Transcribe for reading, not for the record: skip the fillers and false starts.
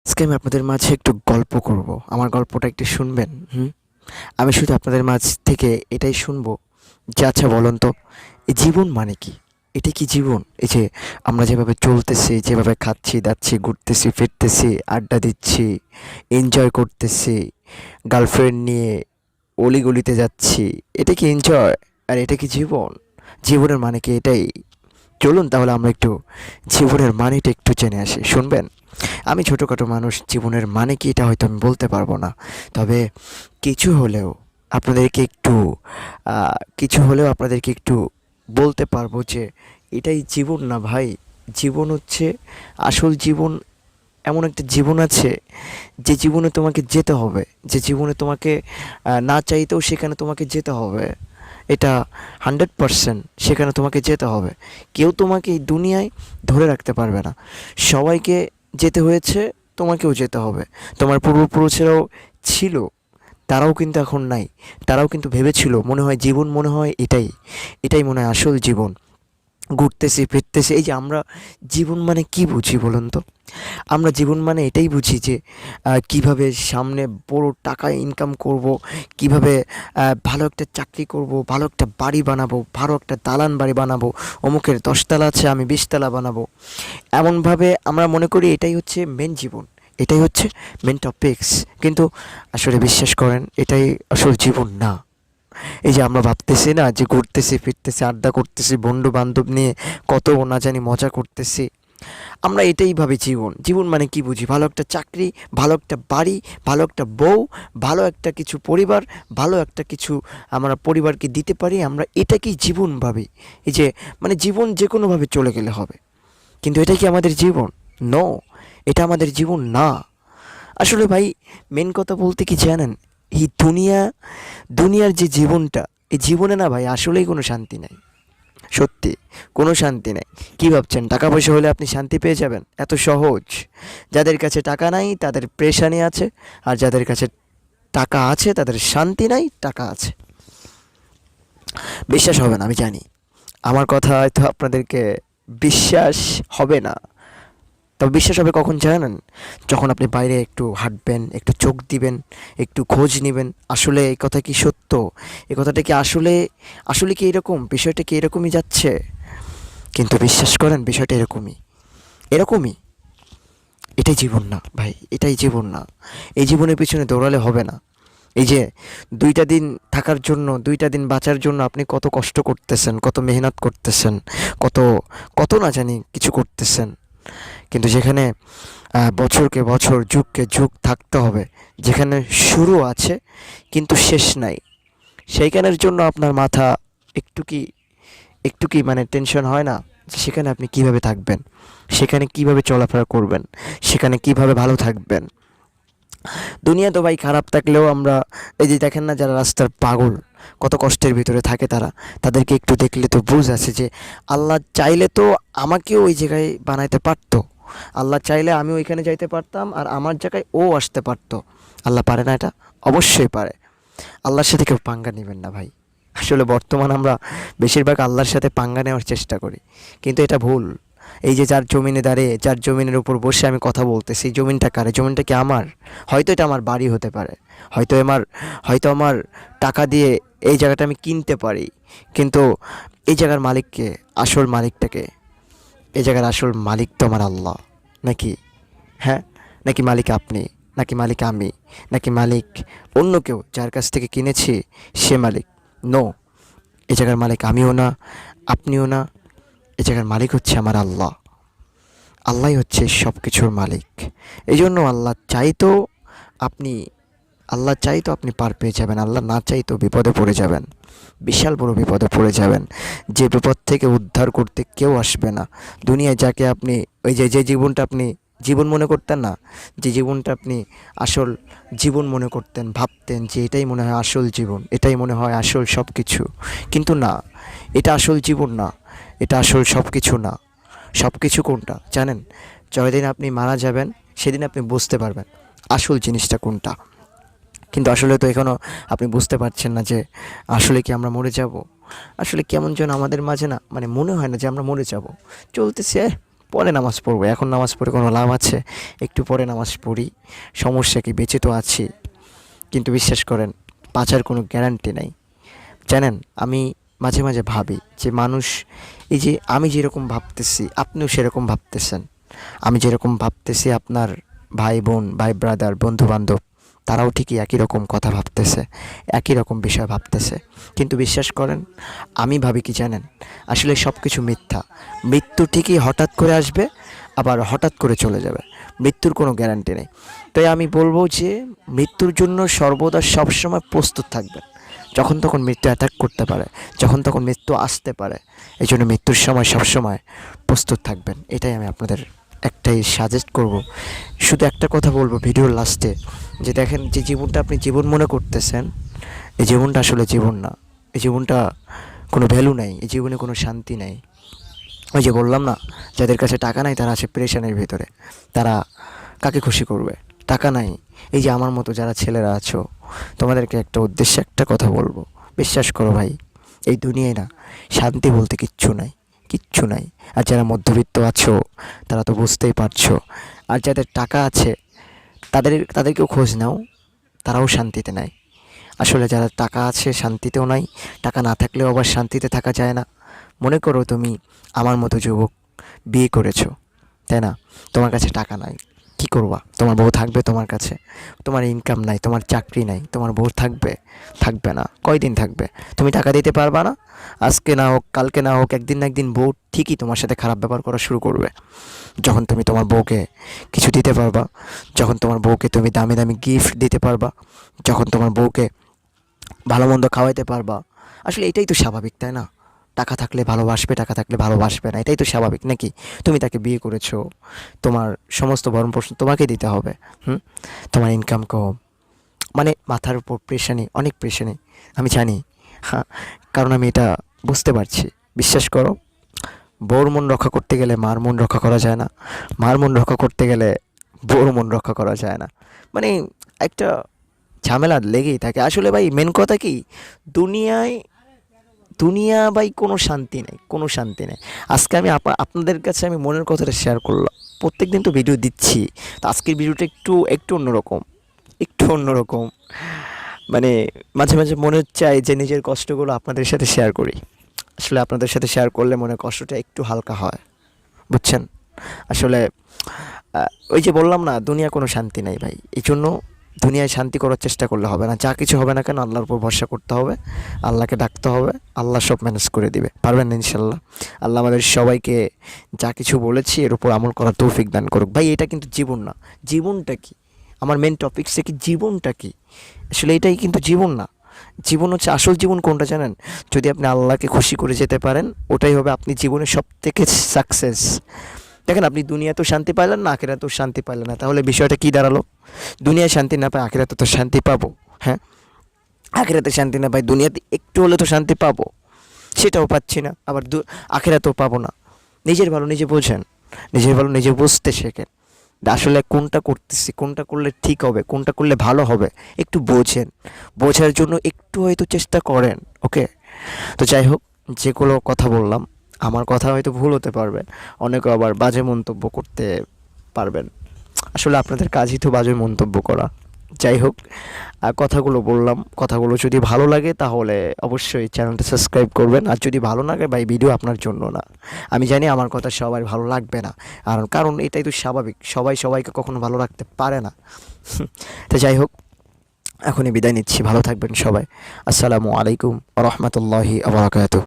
আজকে আমি আপনাদের মাঝে একটু গল্প করব। আমার গল্পটা একটু শুনবেন? আমি শুধু আপনাদের মাঝ থেকে এটাই শুনবো যে আচ্ছা বলুন তো এই জীবন মানে কি? এটা কি জীবন? এই যে আমরা যেভাবে চলতেছি, যেভাবে খাচ্ছি, দাচ্ছি, ঘুরতেছি, ফিরতেছি, আড্ডা দিচ্ছি, এনজয় করতেছি, গার্লফ্রেন্ড নিয়ে অলিগলিতে যাচ্ছি, এটা কি এনজয়? আর এটা কি জীবন? জীবনের মানে কি এটাই? চলুন তাহলে আমরা একটু জীবনের মানেটা একটু জেনে আসি। শুনবেন? আমি ছোটোখাটো মানুষ, জীবনের মানে কি এটা হয়তো আমি বলতে পারবো না, তবে কিছু হলেও আপনাদেরকে একটু আপনাদেরকে একটু বলতে পারবো যে এটাই জীবন না ভাই। জীবন হচ্ছে আসল জীবন। এমন একটা জীবন আছে যে জীবনে তোমাকে যেতে হবে, যে জীবনে তোমাকে না চাইতেও সেখানে তোমাকে যেতে হবে। এটা 100% সেখানে তোমাকে যেতে হবে। কেউ তোমাকে এই দুনিয়ায় ধরে রাখতে পারবে না। সবাইকে যেতে হয়েছে, তোমাকেও যেতে হবে। তোমার পূর্বপুরুষেরাও ছিল, তারাও কিন্তু এখন নাই। তারাও কিন্তু ভেবেছিল, মনে হয় জীবন মনে হয় এটাই, এটাই মনে হয় আসল জীবন। ঘুরতেছি ফিরতেছি, এই যে আমরা জীবন মানে কি বুঝি বলুন তো? আমরা জীবন মানে এটাই বুঝি যে কিভাবে সামনে বড় টাকা ইনকাম করব, কিভাবে ভালো একটা চাকরি করব, ভালো একটা বাড়ি বানাবো, ভালো একটা দালান বাড়ি বানাবো, অমুকের 10 তলা আছে আমি 20 তলা বানাবো। এমনভাবে আমরা মনে করি এটাই হচ্ছে মেন জীবন, এটাই হচ্ছে মেন টপিকস। কিন্তু আসলে বিশ্বাস করেন এটাই আসল জীবন না। এই যে আমরা ভাবতেছি না যে ঘুরতেছি ফিরতেছি আড্ডা করতেছি বন্ধু বান্ধব নিয়ে কত না জানি মজা করতেছি, আমরা এটাই ভাবি জীবন। জীবন মানে কি বুঝি? ভালো একটা চাকরি, ভালো একটা বাড়ি, ভালো একটা বউ, ভালো একটা কিছু পরিবার, ভালো একটা কিছু আমরা পরিবারকে দিতে পারি, আমরা এটাকেই জীবন ভাবি। এই যে মানে জীবন যে কোনোভাবে চলে গেলে হবে, কিন্তু এটা কি আমাদের জীবন? নো, এটা আমাদের জীবন না। আসলে ভাই, মেন কথা বলতে কি জানেন, এই দুনিয়ার যে জীবনটা, এই জীবনে না ভাই আসলেই কোনো শান্তি নাই। সত্যি, কোনো শান্তি নাই। কী ভাবছেন টাকা পয়সা হলে আপনি শান্তি পেয়ে যাবেন? এত সহজ? যাদের কাছে টাকা নাই তাদের পেরেশানি আছে, আর যাদের কাছে টাকা আছে তাদের শান্তি নাই, টাকা আছে। বিশ্বাস হবে না আমি জানি, আমার কথা হয়তো আপনাদেরকে বিশ্বাস হবে না, তবে বিশ্বাস হবে কখন জানেন? যখন আপনি বাইরে একটু হাঁটবেন, একটু চোখ দিবেন, একটু খোঁজ নেবেন, আসলে এই কথা কি সত্য? এই কথাটা কি আসলে, আসলে কি এরকম? বিষয়টা কি এরকমই যাচ্ছে? কিন্তু বিশ্বাস করেন বিষয়টা এরকমই, এরকমই। এটাই জীবন না ভাই, এটাই জীবন না। এই জীবনের পিছনে দৌড়ালে হবে না। এই যে 2টা দিন থাকার জন্য, 2টা দিন বাঁচার জন্য আপনি কত কষ্ট করতেছেন, কত মেহনত করতেছেন, কত কত না জানি কিছু করতেছেন, কিন্তু যেখানে বছরকে বছর, যুগকে যুগ থাকতে হবে, যেখানে শুরু আছে কিন্তু শেষ নাই, সেইখানের জন্য আপনার মাথা একটু কি, একটু কি মানে টেনশন হয় না? যে সেখানে আপনি কিভাবে থাকবেন, সেখানে কিভাবে চলাফেরা করবেন, সেখানে কিভাবে ভালো থাকবেন। দুনিয়া তো ভাই খারাপ থাকলেও আমরা, এই যে দেখেন না যারা রাস্তার পাগল, কত কষ্টের ভিতরে থাকে তারা, তাদেরকে একটু দেখলে তো বুঝ আছে যে আল্লাহ চাইলে তো আমাকেও ওই জায়গায় বানাইতে পারতো। আল্লাহ চাইলে আমি ওইখানে যাইতে পারতাম, আর আমার জায়গায় ও আসতে পারতো। আল্লাহ পারে না এটা? অবশ্যই পারে। আল্লাহর সাথে কেউ পাঙ্গা নেবেন না ভাই। আসলে বর্তমান আমরা বেশিরভাগ আল্লাহর সাথে পাঙ্গা নেওয়ার চেষ্টা করি, কিন্তু এটা ভুল। এই যে যার জমিনে দাঁড়িয়ে, যার জমিনের উপর বসে আমি কথা বলতেছি, জমিনটা কারে? জমিনটা কি আমার? হয়তো এটা আমার বাড়ি হতে পারে, হয়তো আমার টাকা দিয়ে এই জায়গাটা আমি কিনতে পারি, কিন্তু এই জায়গার মালিককে, আসল মালিকটাকে, এই জায়গার আসল মালিক তো আমার আল্লাহ। নাকি? হ্যাঁ? নাকি মালিক আপনি? নাকি মালিক আমি? নাকি মালিক অন্য কেউ যার কাছ থেকে কিনেছি সে মালিক? নো, এ জায়গার মালিক আমিও না, আপনিও না। এ জায়গার মালিক হচ্ছে আমার আল্লাহ। আল্লাহই হচ্ছে সব কিছুর মালিক। এই জন্য আপনি আল্লাহ চাইতো আপনি পার পেয়ে যাবেন, আল্লাহ না চাইতো বিপদে পড়ে যাবেন, বিশাল বড় বিপদে পড়ে যাবেন, যে বিপদ থেকে উদ্ধার করতে কেউ আসবে না। দুনিয়ায় যাকে আপনি, ওই যে যে জীবনটা আপনি জীবন মনে করতেন না, যে জীবনটা আপনি আসল জীবন মনে করতেন, ভাবতেন যে এটাই মনে হয় আসল জীবন, এটাই মনে হয় আসল সব কিছু, কিন্তু না, এটা আসল জীবন না, এটা আসল সব কিছু না। সব কিছু কোনটা জানেন? যেদিন আপনি মারা যাবেন সেদিন আপনি বুঝতে পারবেন আসল জিনিসটা কোনটা। কিন্তু আসলে তো এখনও আপনি বুঝতে পারছেন না যে আসলে কি আমরা মরে যাব। আসলে কেমন যেন আমাদের মাঝে না, মানে মনে হয় না যে আমরা মরে যাব। চলতেছে, পরে নামাজ পড়বো, এখন নামাজ পড়ে কোনো লাভ আছে? একটু পরে নামাজ পড়ি, সমস্যা কি, বেঁচে তো আছি। কিন্তু বিশ্বাস করেন, বাঁচার কোনো গ্যারান্টি নাই। জানেন, আমি মাঝে মাঝে ভাবি যে মানুষ, এই যে আমি যেরকম ভাবতেছি আপনিও সেরকম ভাবতেছেন, আমি যেরকম ভাবতেছি আপনার ভাই বোন, ভাই ব্রাদার, বন্ধু বান্ধব, তারাও ঠিকই একই রকম কথা ভাবতেছে, একই রকম বিষয় ভাবতেছে। কিন্তু বিশ্বাস করেন, আমি ভাবি কি জানেন, আসলে সব কিছু মিথ্যা। মৃত্যু ঠিকই হঠাৎ করে আসবে, আবার হঠাৎ করে চলে যাবে। মৃত্যুর কোনো গ্যারান্টি নেই। তাই আমি বলবো যে মৃত্যুর জন্য সর্বদা সবসময় প্রস্তুত থাকবেন। যখন তখন মৃত্যু অ্যাটাক করতে পারে, যখন তখন মৃত্যু আসতে পারে। এই জন্য মৃত্যুর সময় সবসময় প্রস্তুত থাকবেন, এটাই আমি আপনাদের একটাই সাজেস্ট করব। শুধু একটা কথা বলবো ভিডিওর লাস্টে, যে দেখেন, যে জীবনটা আপনি জীবন মনে করতেছেন, এই জীবনটা আসলে জীবন না। এই জীবনটা কোনো ভ্যালু নাই, এই জীবনে কোনো শান্তি নাই। ওই যে বললাম না, যাদের কাছে টাকা নাই তারা আছে প্রেশানের ভিতরে, তারা কাকে খুশি করবে? টাকা নাই। এই যে আমার মতো যারা ছেলেরা আছো, তোমাদেরকে একটা উদ্দেশ্যে একটা কথা বলবো, বিশ্বাস করো ভাই, এই দুনিয়ায় না শান্তি বলতে কিচ্ছু নাই, কিচ্ছু নাই। আর যারা মধ্যবিত্ত আছো তারা তো বুঝতেই পারছো, আর যাদের টাকা আছে তাদেরকেও খোঁজ নাও, তারাও শান্তিতে নাই। আসলে যারা টাকা আছে শান্তিতেও নাই, টাকা না থাকলেও আবার শান্তিতে থাকা যায় না। মনে করো তুমি আমার মতো যুবক, বিয়ে করেছো, তাই না? তোমার কাছে টাকা নাই, কি করবা? তোমার বউ থাকবে তোমার কাছে? তোমার ইনকাম নাই, তোমার চাকরি নাই, তোমার বউ থাকবে? থাকবে না। কয়দিন থাকবে? তুমি টাকা দিতে পারবা না। আজকে না হোক, কালকে না হোক, একদিন না একদিন বউ ঠিকই তোমার সাথে খারাপ ব্যবহার করা শুরু করবে। যখন তুমি তোমার বউকে কিছু দিতে পারবা, যখন তোমার বউকে তুমি দামি দামি গিফট দিতে পারবা, যখন তোমার বউকে ভালো মন্দ খাওয়াইতে পারবা, আসলে এটাই তো স্বাভাবিক, তাই না? টাকা থাকলে ভালোবাসবে, টাকা থাকলে ভালোবাসবে না, এটাই তো স্বাভাবিক নাকি? তুমি তাকে বিয়ে করেছো, তোমার সমস্ত ভরণ পোষণ তোমাকে দিতে হবে। হুম। তোমার ইনকাম কম, মানে মাথার উপর প্রেশানি, অনেক প্রেশানি, আমি জানি। হ্যাঁ, কারণ আমি এটা বুঝতে পারছি। বিশ্বাস করো, বউর মন রক্ষা করতে গেলে মার মন রক্ষা করা যায় না, মার মন রক্ষা করতে গেলে বউর মন রক্ষা করা যায় না। মানে একটা ঝামেলা লেগেই থাকে। আসলে ভাই মেন কথা কি, দুনিয়ায় দুনিয়া ভাই কোনো শান্তি নেই, কোনো শান্তি নেই। আজকে আমি আপনাদের কাছে আমি মনের কথাটা শেয়ার করলাম। প্রত্যেক দিন তো ভিডিও দিচ্ছি, তো আজকের ভিডিওটা একটু একটু অন্যরকম, একটু অন্যরকম। মানে মাঝে মাঝে মনে চায় যে নিজের কষ্টগুলো আপনাদের সাথে শেয়ার করি। আসলে আপনাদের সাথে শেয়ার করলে মনে কষ্টটা একটু হালকা হয়, বুঝছেন? আসলে ওই যে বললাম না, দুনিয়া কোনো শান্তি নাই ভাই। এই জন্য দুনিয়ায় শান্তি করার চেষ্টা করলে হবে না। যা কিছু হবে না কেন, আল্লাহর উপর ভরসা করতে হবে, আল্লাহকে ডাকতে হবে, আল্লাহ সব ম্যানেজ করে দিবে, পারবেন না ইনশাল্লাহ। আল্লাহ আমাদের সবাইকে যা কিছু বলেছি এর উপর আমল করার তৌফিক দান করুক। ভাই এটা কিন্তু জীবন না। জীবনটা কি, আমার মেন টপিকসে কি, জীবনটা কি? আসলে এটাই কিন্তু জীবন না। জীবন হচ্ছে, আসল জীবন কোনটা জানেন? যদি আপনি আল্লাহকে খুশি করে যেতে পারেন, ওটাই হবে আপনি জীবনের সব থেকে সাকসেস। দেখেন, আপনি দুনিয়াতেও শান্তি পাইলেন না, আখিরাতেও শান্তি পাইলেন না, তাহলে বিষয়টা কী দাঁড়ালো? দুনিয়ায় শান্তি না পাই আখিরাতে তো শান্তি পাবো। হ্যাঁ, আখিরাতে শান্তি না পাই দুনিয়াতে একটু হলে তো শান্তি পাবো, সেটাও পাচ্ছি না, আবার আখিরাতেও পাবো না। নিজের ভালো নিজে বোঝেন, নিজের ভালো নিজে বুঝতে শেখেন। আসলে কোনটা করতেছি, কোনটা করলে ঠিক হবে, কোনটা করলে ভালো হবে, একটু বোঝেন। বোঝার জন্য একটু হয়তো চেষ্টা করেন। ওকে, তো যাই হোক, যেগুলো কথা বললাম, আমার কথা হয়তো ভুল হতে পারবে, অনেকে আবার বাজে মন্তব্য করতে পারবেন। আসলে আপনাদের কাজই তো বাজে মন্তব্য করা। যাই হোক, কথাগুলো বললাম, কথাগুলো যদি ভালো লাগে তাহলে অবশ্যই চ্যানেলটা সাবস্ক্রাইব করবেন। আর যদি ভালো লাগে ভাই, ভিডিও আপনার জন্য না। আমি জানি আমার কথা সবার ভালো লাগবে না, আর কারণ এটাই তো স্বাভাবিক, সবাই সবাইকে কখনো ভালো রাখতে পারে না। তো যাই হোক, এখনই বিদায় নিচ্ছি, ভালো থাকবেন সবাই। আসসালামু আলাইকুম ওয়া রাহমাতুল্লাহি ওয়া বারাকাতুহু।